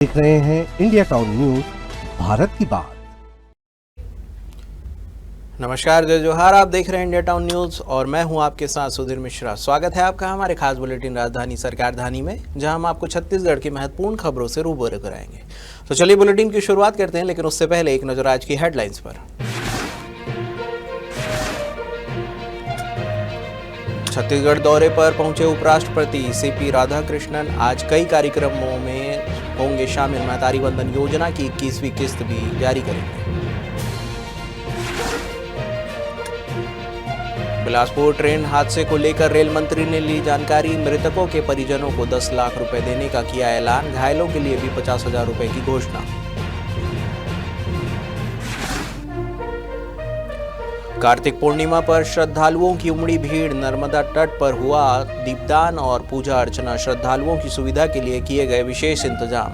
देख रहे हैं इंडिया टाउन न्यूज, भारत की बात। नमस्कार, जय जोहार। आप देख रहे हैं इंडिया टाउन न्यूज और मैं हूं आपके साथ सुधीर मिश्रा। स्वागत है आपका हमारे खास बुलेटिन राजधानी सरकार धानी में, जहां हम आपको छत्तीसगढ़ की महत्वपूर्ण खबरों से रूबरू कराएंगे। तो चलिए बुलेटिन की शुरुआत करते हैं, लेकिन उससे पहले एक नजर आज की हेडलाइंस पर। छत्तीसगढ़ दौरे पर पहुंचे उपराष्ट्रपति सीपी राधाकृष्णन आज कई कार्यक्रमों में होंगे शामिल। महतारी वंदन योजना की 21वीं किस्त भी जारी करेंगे। बिलासपुर ट्रेन हादसे को लेकर रेल मंत्री ने ली जानकारी। मृतकों के परिजनों को 10 लाख रुपए देने का किया ऐलान। घायलों के लिए भी 50,000 रुपए की घोषणा। कार्तिक पूर्णिमा पर श्रद्धालुओं की उमड़ी भीड़। नर्मदा तट पर हुआ दीपदान और पूजा अर्चना। श्रद्धालुओं की सुविधा के लिए किए गए विशेष इंतजाम।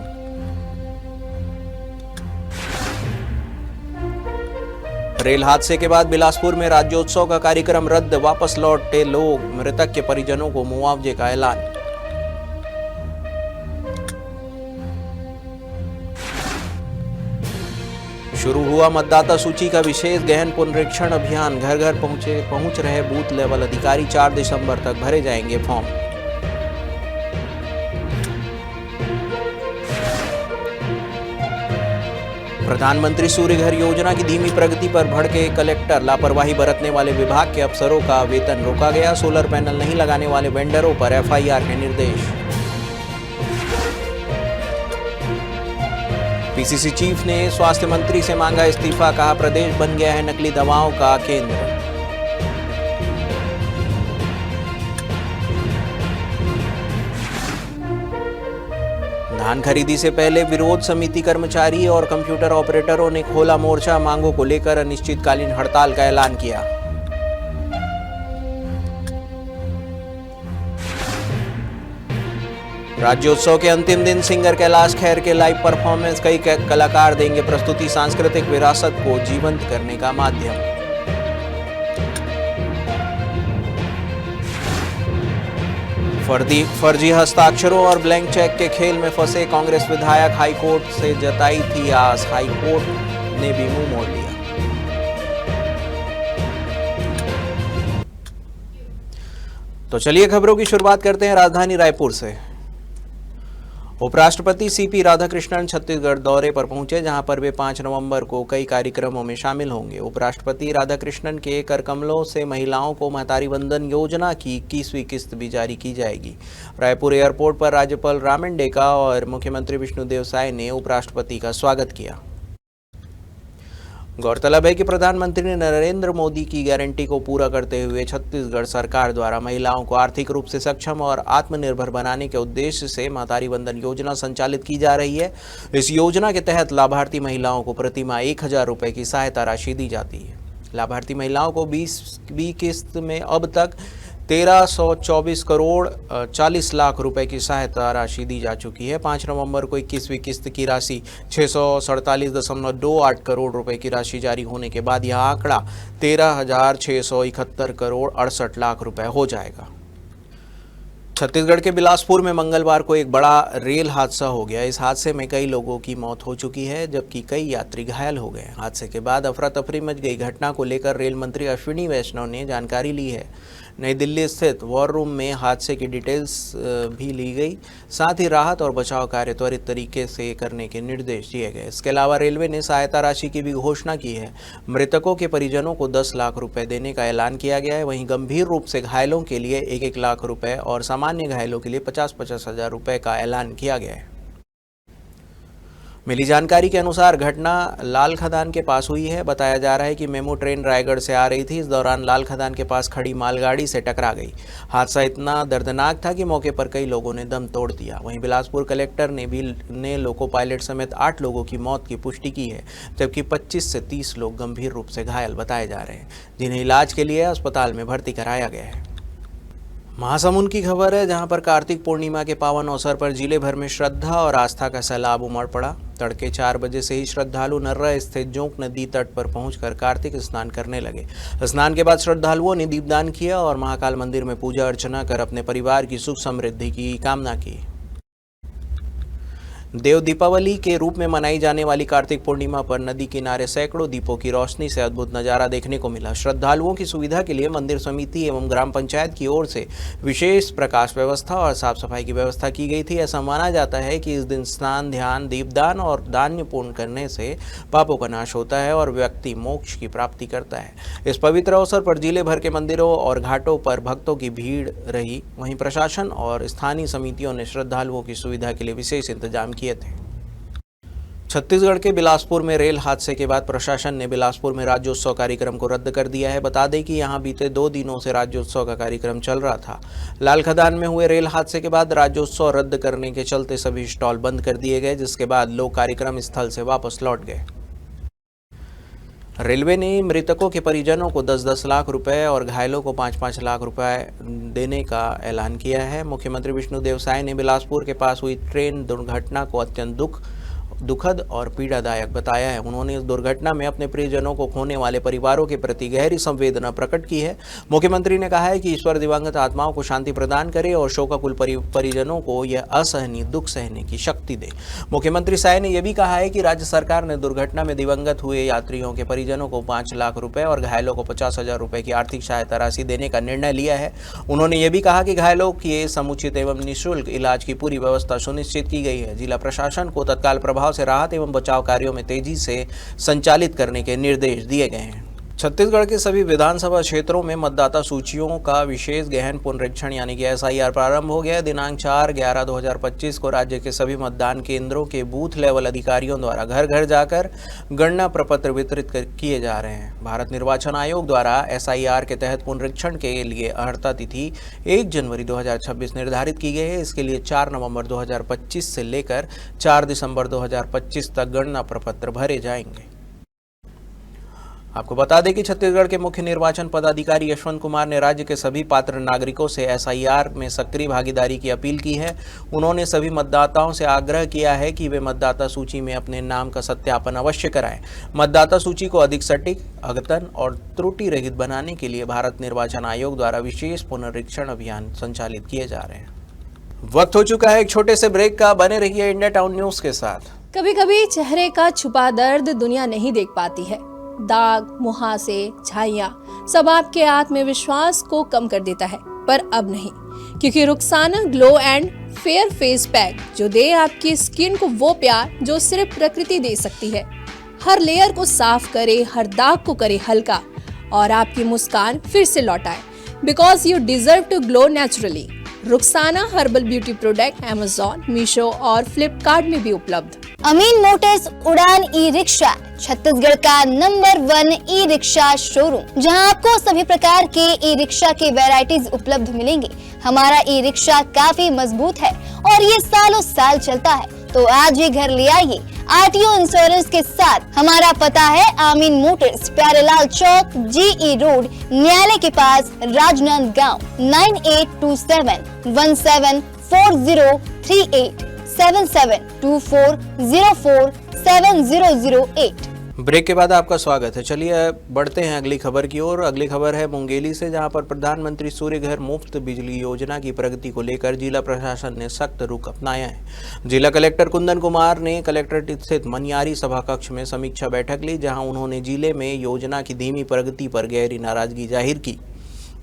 रेल हादसे के बाद बिलासपुर में राज्योत्सव का कार्यक्रम रद्द। वापस लौटे लोग। मृतक के परिजनों को मुआवजे का ऐलान। शुरू हुआ मतदाता सूची का विशेष गहन पुनरीक्षण अभियान। घर घर पहुंच रहे बूथ लेवल अधिकारी। 4 दिसंबर तक भरे जाएंगे फॉर्म। प्रधानमंत्री सूर्य घर योजना की धीमी प्रगति पर भड़के कलेक्टर। लापरवाही बरतने वाले विभाग के अफसरों का वेतन रोका गया। सोलर पैनल नहीं लगाने वाले वेंडरों पर एफआईआर के निर्देश। पीसीसी चीफ ने स्वास्थ्य मंत्री से मांगा इस्तीफा। कहा प्रदेश बन गया है नकली दवाओं का केंद्र। धान खरीदी से पहले विरोध समिति कर्मचारी और कंप्यूटर ऑपरेटरों ने खोला मोर्चा। मांगों को लेकर अनिश्चितकालीन हड़ताल का ऐलान किया। राज्योत्सव के अंतिम दिन सिंगर कैलाश खेर के लाइव परफॉर्मेंस। कई कलाकार देंगे प्रस्तुति। सांस्कृतिक विरासत को जीवंत करने का माध्यम। फर्जी हस्ताक्षरों और ब्लैंक चेक के खेल में फंसे कांग्रेस विधायक। हाईकोर्ट से जताई थी आस। हाईकोर्ट ने भी मुंह मोड़ लिया। तो चलिए खबरों की शुरुआत करते हैं राजधानी रायपुर से। उपराष्ट्रपति सीपी राधाकृष्णन छत्तीसगढ़ दौरे पर पहुंचे, जहां पर वे 5 नवंबर को कई कार्यक्रमों में शामिल होंगे। उपराष्ट्रपति राधाकृष्णन के कर कमलों से महिलाओं को महतारी वंदन योजना की 21वीं किस्त भी जारी की जाएगी। रायपुर एयरपोर्ट पर राज्यपाल रामेंडेका और मुख्यमंत्री विष्णुदेव साय ने उपराष्ट्रपति का स्वागत किया। गौरतलब है कि प्रधानमंत्री नरेंद्र मोदी की गारंटी को पूरा करते हुए छत्तीसगढ़ सरकार द्वारा महिलाओं को आर्थिक रूप से सक्षम और आत्मनिर्भर बनाने के उद्देश्य से महतारी वंदन योजना संचालित की जा रही है। इस योजना के तहत लाभार्थी महिलाओं को प्रतिमाह 1,000 रुपये की सहायता राशि दी जाती है। लाभार्थी महिलाओं को 20वीं किस्त में अब तक 1324 करोड़ 40 लाख रुपए की सहायता राशि दी जा चुकी है। 5 नवंबर को 21वीं किस्त की राशि 647.28 करोड़ रुपए की राशि जारी होने के बाद यह आंकड़ा 13,671 करोड़ 68 लाख रुपए हो जाएगा। छत्तीसगढ़ के बिलासपुर में मंगलवार को एक बड़ा रेल हादसा हो गया। इस हादसे में कई लोगों की मौत हो चुकी है, जबकि कई यात्री घायल हो गए। हादसे के बाद अफरा तफरी मच गई। घटना को लेकर रेल मंत्री अश्विनी वैष्णव ने जानकारी ली है। नई दिल्ली स्थित वॉर रूम में हादसे की डिटेल्स भी ली गई। साथ ही राहत और बचाव कार्य त्वरित तरीके से करने के निर्देश दिए गए। इसके अलावा रेलवे ने सहायता राशि की भी घोषणा की है। मृतकों के परिजनों को 10 लाख रुपए देने का ऐलान किया गया है। वहीं गंभीर रूप से घायलों के लिए 1-1 लाख रुपए और सामान्य घायलों के लिए 50-50 हजार रुपए का ऐलान किया गया है। मिली जानकारी के अनुसार घटना लाल खदान के पास हुई है। बताया जा रहा है कि मेमू ट्रेन रायगढ़ से आ रही थी। इस दौरान लाल खदान के पास खड़ी मालगाड़ी से टकरा गई। हादसा इतना दर्दनाक था कि मौके पर कई लोगों ने दम तोड़ दिया। वहीं बिलासपुर कलेक्टर ने लोको पायलट समेत 8 लोगों की मौत की पुष्टि की है, जबकि 25 से 30 लोग गंभीर रूप से घायल बताए जा रहे हैं, जिन्हें इलाज के लिए अस्पताल में भर्ती कराया गया है। महासमुंद की खबर है, जहां पर कार्तिक पूर्णिमा के पावन अवसर पर जिले भर में श्रद्धा और आस्था का सैलाब उमड़ पड़ा। तड़के 4 बजे से ही श्रद्धालु नर्रा स्थित जोंक नदी तट पर पहुंचकर कार्तिक स्नान करने लगे। स्नान के बाद श्रद्धालुओं ने दीपदान किया और महाकाल मंदिर में पूजा अर्चना कर अपने परिवार की सुख समृद्धि की कामना की। देव दीपावली के रूप में मनाई जाने वाली कार्तिक पूर्णिमा पर नदी किनारे सैकड़ों दीपों की रोशनी से अद्भुत नजारा देखने को मिला। श्रद्धालुओं की सुविधा के लिए मंदिर समिति एवं ग्राम पंचायत की ओर से विशेष प्रकाश व्यवस्था और साफ सफाई की व्यवस्था की गई थी। ऐसा माना जाता है कि इस दिन स्नान, ध्यान, दीपदान और दान पूर्ण करने से पापों का नाश होता है और व्यक्ति मोक्ष की प्राप्ति करता है। इस पवित्र अवसर पर जिले भर के मंदिरों और घाटों पर भक्तों की भीड़ रही। वहीं प्रशासन और स्थानीय समितियों ने श्रद्धालुओं की सुविधा के लिए विशेष इंतजाम किए थे। छत्तीसगढ़ के बिलासपुर में रेल हादसे के बाद प्रशासन ने बिलासपुर में राज्योत्सव कार्यक्रम को रद्द कर दिया है। बता दें कि यहां बीते 2 दिनों से राज्योत्सव का कार्यक्रम चल रहा था। लाल खदान में हुए रेल हादसे के बाद राज्योत्सव रद्द करने के चलते सभी स्टॉल बंद कर दिए गए, जिसके बाद लोग कार्यक्रम स्थल से वापस लौट गए। रेलवे ने मृतकों के परिजनों को 10-10 लाख रुपए और घायलों को 5-5 लाख रुपए देने का ऐलान किया है। मुख्यमंत्री विष्णुदेव साय ने बिलासपुर के पास हुई ट्रेन दुर्घटना को अत्यंत दुखद और पीड़ादायक बताया है। उन्होंने इस दुर्घटना में अपने प्रियजनों को खोने वाले परिवारों के प्रति गहरी संवेदना प्रकट की है। मुख्यमंत्री ने कहा है कि ईश्वर दिवंगत आत्माओं को शांति प्रदान करे और शोकाकुल परिजनों को यह असहनीय दुख सहने की शक्ति दे। मुख्यमंत्री साय ने यह भी कहा है कि राज्य सरकार ने दुर्घटना में दिवंगत हुए यात्रियों के परिजनों को 5 लाख रुपए और घायलों को 50,000 रुपए की आर्थिक सहायता राशि देने का निर्णय लिया है। उन्होंने यह भी कहा कि घायलों के समुचित एवं निःशुल्क इलाज की पूरी व्यवस्था सुनिश्चित की गई है। जिला प्रशासन को तत्काल प्रभाव से राहत एवं बचाव कार्यों में तेजी से संचालित करने के निर्देश दिए गए हैं। छत्तीसगढ़ के सभी विधानसभा क्षेत्रों में मतदाता सूचियों का विशेष गहन पुनरीक्षण यानी कि SIR प्रारंभ हो गया। दिनांक 4/11/2025 को राज्य के सभी मतदान केंद्रों के बूथ लेवल अधिकारियों द्वारा घर घर जाकर गणना प्रपत्र वितरित किए जा रहे हैं। भारत निर्वाचन आयोग द्वारा SIR के तहत पुनरीक्षण के लिए अर्हता तिथि 1 जनवरी 2026 निर्धारित की गई है। इसके लिए 4 नवंबर 2025 से लेकर 4 दिसंबर 2025 तक गणना प्रपत्र भरे जाएंगे। आपको बता दें कि छत्तीसगढ़ के मुख्य निर्वाचन पदाधिकारी यशवंत कुमार ने राज्य के सभी पात्र नागरिकों से SIR में सक्रिय भागीदारी की अपील की है। उन्होंने सभी मतदाताओं से आग्रह किया है कि वे मतदाता सूची में अपने नाम का सत्यापन अवश्य कराएं। मतदाता सूची को अधिक सटीक, अद्यतन और त्रुटि रहित बनाने के लिए भारत निर्वाचन आयोग द्वारा विशेष पुनरीक्षण अभियान संचालित किए जा रहे हैं। वक्त हो चुका है एक छोटे से ब्रेक का। बने रहिए इंडिया टाउन न्यूज के साथ। कभी कभी चेहरे का छुपा दर्द दुनिया नहीं देख पाती है। दाग, मुहासे, छाइयाँ सब आपके आत्मविश्वास को कम कर देता है, पर अब नहीं, क्योंकि Rukhsana glow and fair face pack जो दे आपकी स्किन को वो प्यार जो सिर्फ प्रकृति दे सकती है। हर लेयर को साफ करे, हर दाग को करे हल्का और आपकी मुस्कान फिर से लौटाए। Because you deserve to glow naturally. Rukhsana herbal beauty product Amazon, Meesho और फ्लिपकार्ट में भी उपलब्ध। अमीन मोटर्स उड़ान ई रिक्शा छत्तीसगढ़ का नंबर 1 ई रिक्शा शोरूम, जहां आपको सभी प्रकार के ई रिक्शा के वैरायटीज उपलब्ध मिलेंगे। हमारा ई रिक्शा काफी मजबूत है और ये सालों साल चलता है, तो आज ही घर ले आइए RTO इंश्योरेंस के साथ। हमारा पता है अमीन मोटर्स, प्यारेलाल चौक, GE रोड, न्यायालय के पास, राजनांदगांव। 9827174038 7724047008। ब्रेक के बाद आपका स्वागत है। चलिए बढ़ते हैं अगली खबर की ओर। अगली खबर है मुंगेली से, जहां पर प्रधानमंत्री सूर्य घर मुफ्त बिजली योजना की प्रगति को लेकर जिला प्रशासन ने सख्त रुख अपनाया है। जिला कलेक्टर कुंदन कुमार ने कलेक्ट्रेट स्थित मनियारी सभा कक्ष में समीक्षा बैठक ली, जहां उन्होंने जिले में योजना की धीमी प्रगति पर गहरी नाराजगी जाहिर की।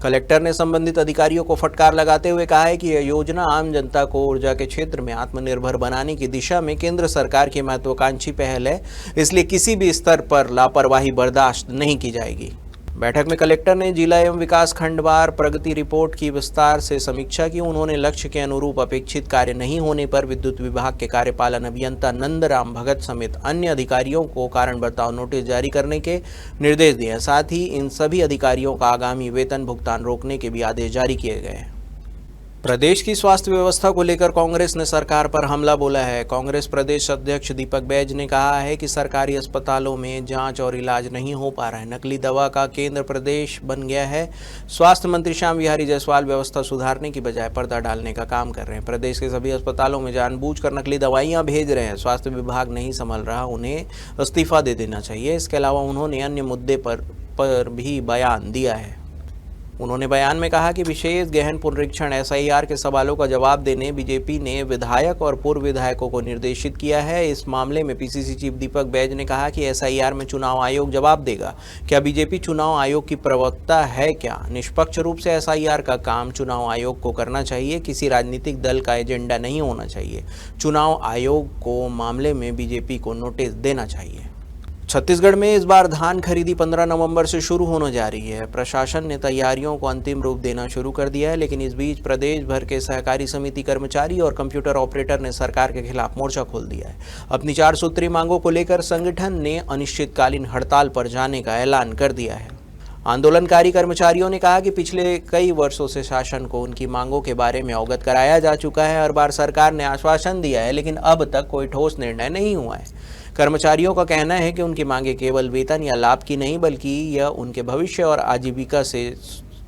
कलेक्टर ने संबंधित अधिकारियों को फटकार लगाते हुए कहा है कि यह योजना आम जनता को ऊर्जा के क्षेत्र में आत्मनिर्भर बनाने की दिशा में केंद्र सरकार की महत्वाकांक्षी पहल है, इसलिए किसी भी स्तर पर लापरवाही बर्दाश्त नहीं की जाएगी। बैठक में कलेक्टर ने जिला एवं विकास खंडवार प्रगति रिपोर्ट की विस्तार से समीक्षा की। उन्होंने लक्ष्य के अनुरूप अपेक्षित कार्य नहीं होने पर विद्युत विभाग के कार्यपालन अभियंता नंदराम भगत समेत अन्य अधिकारियों को कारण बताओ नोटिस जारी करने के निर्देश दिए। साथ ही इन सभी अधिकारियों का आगामी वेतन भुगतान रोकने के भी आदेश जारी किए गए हैं। प्रदेश की स्वास्थ्य व्यवस्था को लेकर कांग्रेस ने सरकार पर हमला बोला है। कांग्रेस प्रदेश अध्यक्ष दीपक बैज ने कहा है कि सरकारी अस्पतालों में जांच और इलाज नहीं हो पा रहा है। नकली दवा का केंद्र प्रदेश बन गया है। स्वास्थ्य मंत्री श्याम बिहारी जायसवाल व्यवस्था सुधारने की बजाय पर्दा डालने का काम कर रहे हैं। प्रदेश के सभी अस्पतालों में जानबूझकर नकली दवाइयां भेज रहे हैं। स्वास्थ्य विभाग नहीं संभल रहा, उन्हें इस्तीफा दे देना चाहिए। इसके अलावा उन्होंने अन्य मुद्दे पर भी बयान दिया है। उन्होंने बयान में कहा कि विशेष गहन पुनरीक्षण एसआईआर के सवालों का जवाब देने बीजेपी ने विधायक और पूर्व विधायकों को निर्देशित किया है। इस मामले में पीसीसी चीफ दीपक बैज ने कहा कि एसआईआर में चुनाव आयोग जवाब देगा। क्या बीजेपी चुनाव आयोग की प्रवक्ता है क्या? निष्पक्ष रूप से एसआईआर का काम चुनाव आयोग को करना चाहिए, किसी राजनीतिक दल का एजेंडा नहीं होना चाहिए। चुनाव आयोग को मामले में बीजेपी को नोटिस देना चाहिए। छत्तीसगढ़ में इस बार धान खरीदी 15 नवंबर से शुरू होने जा रही है। प्रशासन ने तैयारियों को अंतिम रूप देना शुरू कर दिया है, लेकिन इस बीच प्रदेश भर के सहकारी समिति कर्मचारी और कंप्यूटर ऑपरेटर ने सरकार के खिलाफ मोर्चा खोल दिया है। अपनी 4 सूत्री मांगों को लेकर संगठन ने अनिश्चितकालीन हड़ताल पर जाने का ऐलान कर दिया है। आंदोलनकारी कर्मचारियों ने कहा कि पिछले कई वर्षों से शासन को उनकी मांगों के बारे में अवगत कराया जा चुका है। हर बार सरकार ने आश्वासन दिया है, लेकिन अब तक कोई ठोस निर्णय नहीं हुआ है। कर्मचारियों का कहना है कि उनकी मांगें केवल वेतन या लाभ की नहीं, बल्कि यह उनके भविष्य और आजीविका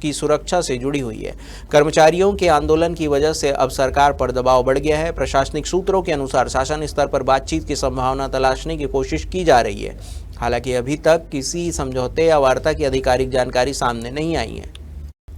की सुरक्षा से जुड़ी हुई है। कर्मचारियों के आंदोलन की वजह से अब सरकार पर दबाव बढ़ गया है। प्रशासनिक सूत्रों के अनुसार शासन स्तर पर बातचीत की संभावना तलाशने की कोशिश की जा रही है। हालांकि अभी तक किसी समझौते या वार्ता की आधिकारिक जानकारी सामने नहीं आई है।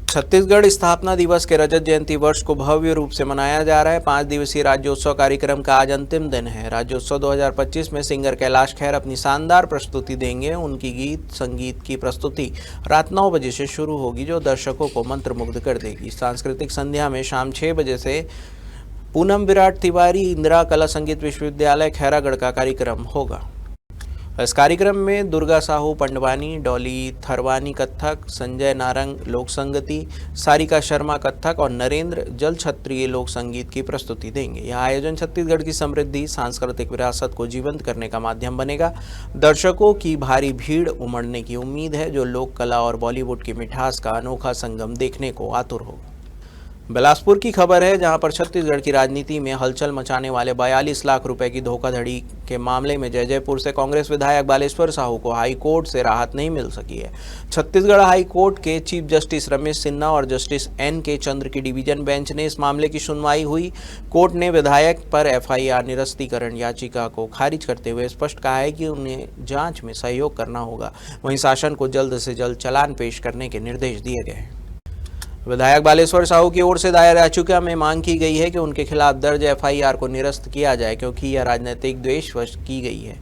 छत्तीसगढ़ स्थापना दिवस के रजत जयंती वर्ष को भव्य रूप से मनाया जा रहा है। 5 दिवसीय राज्योत्सव कार्यक्रम का आज अंतिम दिन है। राज्योत्सव 2025 में सिंगर कैलाश खेर अपनी शानदार प्रस्तुति देंगे। उनकी गीत संगीत की प्रस्तुति रात 9 बजे से शुरू होगी, जो दर्शकों को मंत्रमुग्ध कर देगी। सांस्कृतिक संध्या में शाम 6 बजे से पूनम विराट तिवारी इंदिरा कला संगीत विश्वविद्यालय खैरागढ़ का कार्यक्रम होगा। इस कार्यक्रम में दुर्गा साहू पंडवानी, डॉली थरवानी कत्थक, संजय नारंग लोक संगीति, सारिका शर्मा कत्थक और नरेंद्र जल क्षत्रिय लोक संगीत की प्रस्तुति देंगे। यह आयोजन छत्तीसगढ़ की समृद्धि सांस्कृतिक विरासत को जीवंत करने का माध्यम बनेगा। दर्शकों की भारी भीड़ उमड़ने की उम्मीद है, जो लोक कला और बॉलीवुड की मिठास का अनोखा संगम देखने को आतुर हो। बिलासपुर की खबर है, जहां पर छत्तीसगढ़ की राजनीति में हलचल मचाने वाले 42 लाख रुपए की धोखाधड़ी के मामले में जयजयपुर से कांग्रेस विधायक बालेश्वर साहू को हाई कोर्ट से राहत नहीं मिल सकी है। छत्तीसगढ़ हाई कोर्ट के चीफ जस्टिस रमेश सिन्हा और जस्टिस NK चंद्र की डिवीजन बेंच ने इस मामले की सुनवाई हुई। कोर्ट ने विधायक पर FIR निरस्तीकरण याचिका को खारिज करते हुए स्पष्ट कहा है कि उन्हें जाँच में सहयोग करना होगा। वहीं शासन को जल्द से जल्द चालान पेश करने के निर्देश दिए गए हैं। विधायक बालेश्वर साहू की ओर से दायर याचिका में मांग की गई है कि उनके खिलाफ दर्ज FIR को निरस्त किया जाए, क्योंकि यह राजनीतिक द्वेषवश की गई है।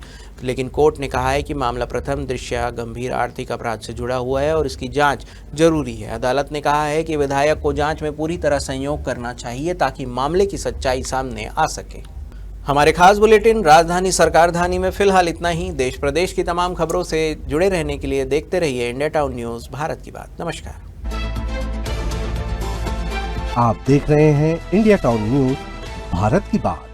लेकिन कोर्ट ने कहा है कि मामला प्रथम दृष्टया गंभीर आर्थिक अपराध से जुड़ा हुआ है और इसकी जांच जरूरी है। अदालत ने कहा है कि विधायक को जांच में पूरी तरह सहयोग करना चाहिए, ताकि मामले की सच्चाई सामने आ सके। हमारे खास बुलेटिन राजधानी सरकारधानी में फिलहाल इतना ही। देश प्रदेश की तमाम खबरों से जुड़े रहने के लिए देखते रहिए इंडिया टाउन न्यूज़, भारत की बात। नमस्कार। आप देख रहे हैं इंडिया टाउन न्यूज़, भारत की बात।